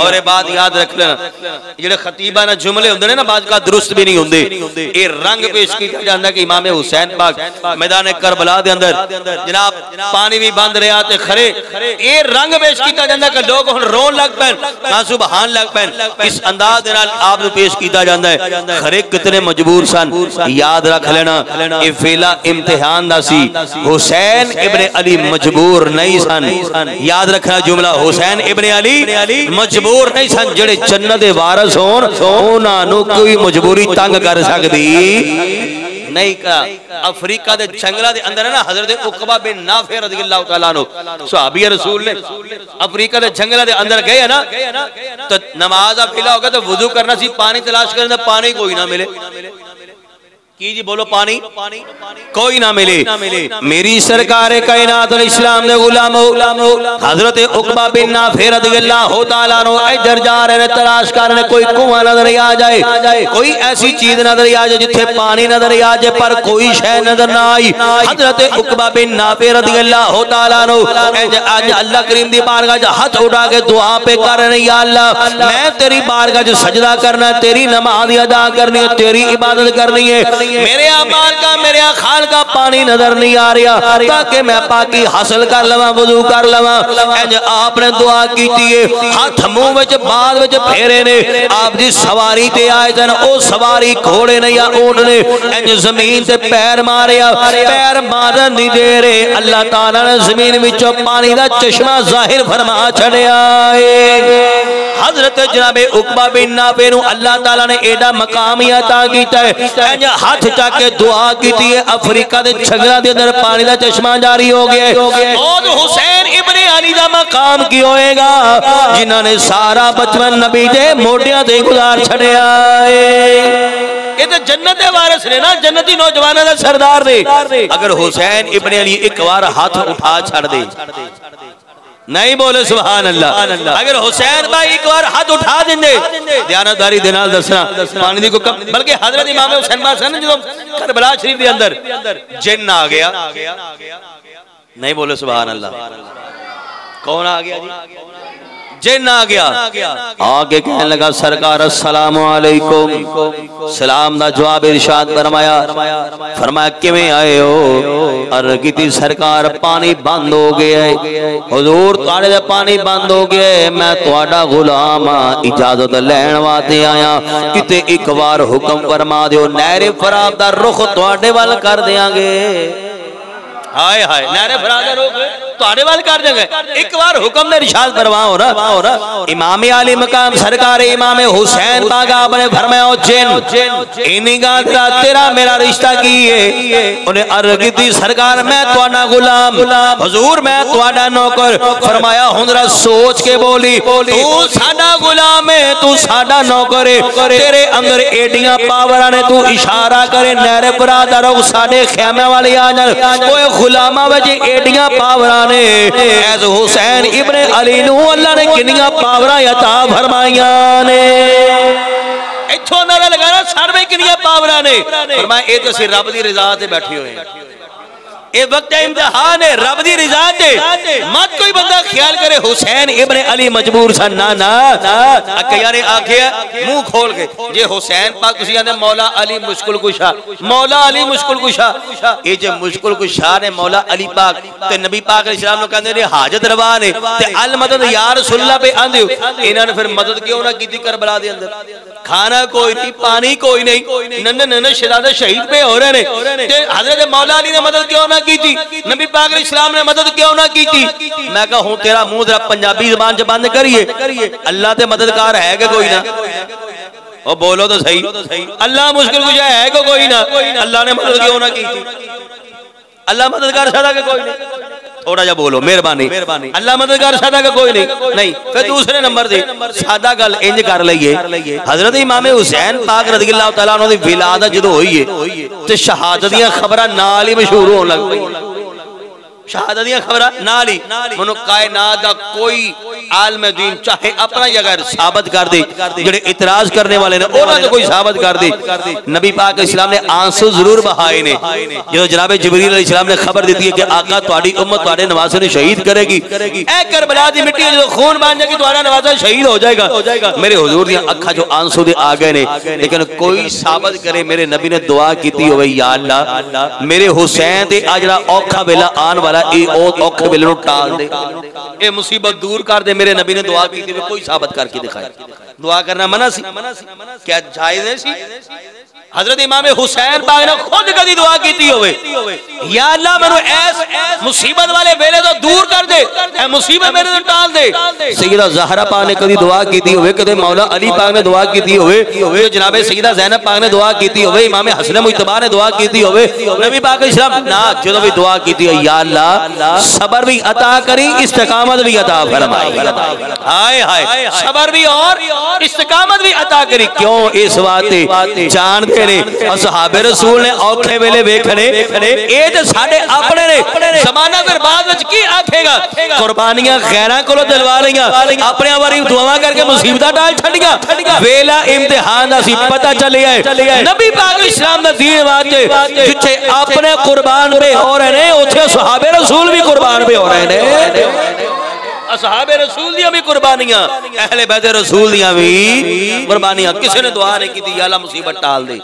और ये बात याद रख लेना, जेडे खतीबा ना जुमले होंदे ने ना बाज का दुरुस्त भी नहीं होंदे। ये रंग पेश किया जाता है कि इमाम हुसैन पाक मैदान करबला दे अंदर जनाब पानी भी बंद रहा ते खरे ये रंग पेश किया जाता है कि लोग हुण रोन लग पैन, आंसू बहान लग पैन। इस अंदाज दे नाल आप नूं पेश किया जाता है। खरे कितने मजबूर सन, याद रख लेना ये फेला इम्तिहान दा सी। हुसैन इब्ने अली मजबूर नहीं सन, याद रखना जुमला, हुसैन इब्ने अली मजबूर नहीं सन। जेड़े जन्नत दे वारिस होन उन्हां नूं कोई मजबूरी तंग कर सकदी नहीं का। अफ्रीका दे जंगलां दे अंदर है ना हजरत उकबा बिन नाफे रज़ियल्लाहु तआला अन्हु सहाबी रसूल ने अफ्रीका दे जंगलां दे अंदर गए ना तो नमाज का वेला हो गया तो वुजू करना सी, पानी तलाश करना, पानी कोई ना मिले की जी बोलो, पानी कोई ना मिले। मेरी सरकार कायनात इस्लाम दे गुलाम हजरत उकबा बिन नाफे रज़ियल्लाहु तआला अन्हु इधर जा रहे ने, तलाश कर रहे, कोई कुआं नजर आ जाए, कोई ऐसी चीज नजर आ जाए जिथे पानी नजर आ जाए पर कोई शय नजर ना आई। हजरत उकबा बिन नाफे रज़ियल्लाहु तआला अन्हु आज अल्लाह करीम दी बारगाह च हाथ उठा के दुआ पे कर रहे, या अल्लाह मैं तेरी बारगाह च सजदा करना, तेरी नमाज अदा करनी है, तेरी इबादत करनी है, मेरे अमाल का मेरे खाल का पानी नजर नहीं आ रहा ताकि मैं पाकी हासिल कर लवा, वुजू कर लवा। आपने दुआ की हाथ मुंह में बाद में फेरे ने, आप जी सवारी ते आए सन, ओ सवारी घोड़े ने या ऊंट ने इंज जमीन से पैर मारिया, पैर मारन नहीं दे रहे। अल्लाह ताला ने जमीन विचों पानी का चश्मा जाहिर फरमा छड़िया। हजरत जनाबे उकबा बिन नाफे नूं अल्लाह ताला ने एडा मकाम अता कीता है, इंज हाथ चक के दुआ की है। अफ्रीका के जंगलां दे अंदर पानी का चश्मा जारी हो गया। और हुसैन इब्ने अली दा मकाम की होएगा जिन्हां ने सारा बचपन नबी दे मोढियां ते गुजार छड़िया। ये तो जन्नत दे वारिस ने ना, जन्नती नौजवानों का सरदार ने। अगर हुसैन इब्ने अली एक बार हाथ उठा छड़ दे, नहीं बोले सुभान अल्लाह, अगर हुसैन भाई एक बार हाथ उठा देंगे दयानतदारी दे नाल दसना पानी दी को कम, बल्कि हजरत इमाम हुसैन पाक सन जो करबला शरीफ दे अंदर जिन्न आ गया, नहीं बोले सुभान अल्लाह, कौन आ गया जी? जिन्न आ गया, आगे कहने लगा सरकार अस्सलाम वालेकुम, सलाम दा जवाब इरशाद फरमाया, फरमाया किवें आए हो? अर्ज की सरकार पानी बंद हो गया है, हुजूर तुहाडे दा पानी बंद हो गया है, मैं तुहाडा गुलाम हां, इजाजत लैण वास्ते आया, किते एक बार हुक्म फरमा दिओ, नहरे फरात दा रुख तुहाडे वल कर देंगे। हाय हाय, नहरे फरात दा रुख तुहाडे वाल कर देंगे, एक बार हुक्म ने इरशाद फरमाओ ना। इमाम आली मकाम सरकार इमाम हुसैन पाक आपने फरमाया जिन इन्हीं गादरा तेरा मेरा रिश्ता की है। उन्हें अर्ज की सरकार मैं तुहाडा गुलाम, हुजूर मैं तुहाडा नौकर। फरमाया हुण जरा सोच के बोली, तू साडा गुलाम है, तू साडा नौकर है, तेरे अंदर एडियां पावरां ने, तू इशारा करे नहरे फरात दा रुख साडे ख्यामे वाले आ जाण, ओए गुलामा विच एडियां पावरां ऐज हुसैन इब्ने अली नूं अल्लाह ने कितनी पावरां अता फरमाइयां ने। इत्थों अंदाजा लगाना सारे में कितनी पावरां ने। फरमाया ये तो असीं रब दी रज़ा ते बैठे हुए हैं, ये वक्त इम्तिहान है, रब दी रिज़ा ते मत कोई बंदा ख्याल करे हुसैन इब्ने अली मजबूर सन, ना ना कईयां ने आखिया मुंह खोल के जे हुसैन पाक तुसीं आंदे मौला अली मुश्किल कुशा, मौला अली मुश्किल कुशा, ये जे मुश्किल कुशा ने मौला अली पाक ते नबी पाक अलैहिस्सलाम नु कहंदे ने हाजत रवा ने ते अल मदद या रसूलुल्लाह पे आंदे हो, इन्हां ने फिर मदद क्यों ना कीती करबला दे अंदर? खाना कोई नहीं, पानी कोई नहीं, नन्हे नन्हे शहजादे शहीद पे हो रहे ने ते हजरत मौला अली ने मदद क्यों ना की थी, नबी पाक अलैहिस्सलाम ने मदद क्यों ना की थी? मैं कहा हूं तेरा मुंह जरा पंजाबी जुबान च बंद करिए, अल्लाह ते मददगार है कि कोई ना? ओ बोलो तो सही, अल्लाह मुश्किल कुछ है कि कोई ना? अल्लाह ने मदद क्यों ना की थी? अल्लाह मददगार सदा के कोई नहीं, थोड़ा जा बोलो मेहरबानी, अल्लाह मददगार सादा का कोई नहीं। फिर दूसरे नंबर से सादा गल इंज कर लईए, हजरत इमाम हुसैन पाक रज़ियल्लाहु तआला अन्हु दी विलादत जदों होई है ते शहादत दी खबरां नाल ही मशहूर होण लग पई। शहादत दी खबर नाल ही मनु कायनात दा कोई आलम दीन चाहे अपना ही अगर साबित कर दे, जेड़े इतराज करने वाले ने उन्होंने कोई साबित कर दे। नबी पाक इस्लाम ने आंसू जरूर बहाए ने जो जनाब जिबरील अलैहिस्सलाम ने खबर दी है कि आका तुम्हारी उम्मत तुम्हारे नवासे ने शहीद करेगी, ए करबला दी मिट्टी जो खून बन जाएगी तुम्हारा नवासा शहीद हो जाएगा। मेरे हुजूर दी अखा जो आंसू दे आ गए ने, लेकिन कोई साबित करे मेरे नबी ने दुआ की हो, या अल्लाह मेरे हुसैन दे आ जड़ा औखा वेला आन वाला ए औखे वेले नु टाल दे, ए मुसीबत दूर कर दे। मेरे नबी ने दुआ की थी, कोई साबित करके दिखाए। दुआ करना मना सी, क्या जायज है सी? हजरत इमाम हुसैन पाक ने खुद कभी दुआ की होवे, या अल्लाह मेनू ऐस मुसीबत वाले वेले तो दूर कर दे, ए मुसीबत मेरे तो टाल दे। सैयदा ज़हरा पाक ने कभी दुआ की होवे, कदे मौला अली पाक ने दुआ की होवे, जनाबे सैयदा ज़ैनब पाक ने दुआ की होवे, इमाम हसन मुज्तबा ने दुआ की होवे, नबी पाक इस्लाम ना जो भी दुआ की हो, या अल्लाह सबर भी अता करी, इस्तिकामत भी अता फरमाई। हाय हाय सबर भी और इस्तिकामत भी अता करी। क्यों? इस वास्ते जान असहाबे रसूल ने औखे वेले वेखने, ये तो साडे अपने ने। ज़माना फिर बाद विच की आखेगा, कुर्बानियां गैरां कोलों दिलवा लईयां, अपने वारी दुआवां करके मुसीबतां टाल छड्डियां। वेला इम्तिहान दा सी, पता चलिया है नबी पाक इस्लाम दा दीन वास्ते जिथे अपने कुर्बान पे हो रहे ने, उथे सहाबे रसूल भी कुर्बान पे हो रहे ने। असहाबे रसूल दियां भी कुर्बानियां, अहले बैत रसूल दियां भी कुर्बानियां। किसी ने दुआ नहीं की, या अल्लाह मुसीबत टाल दे।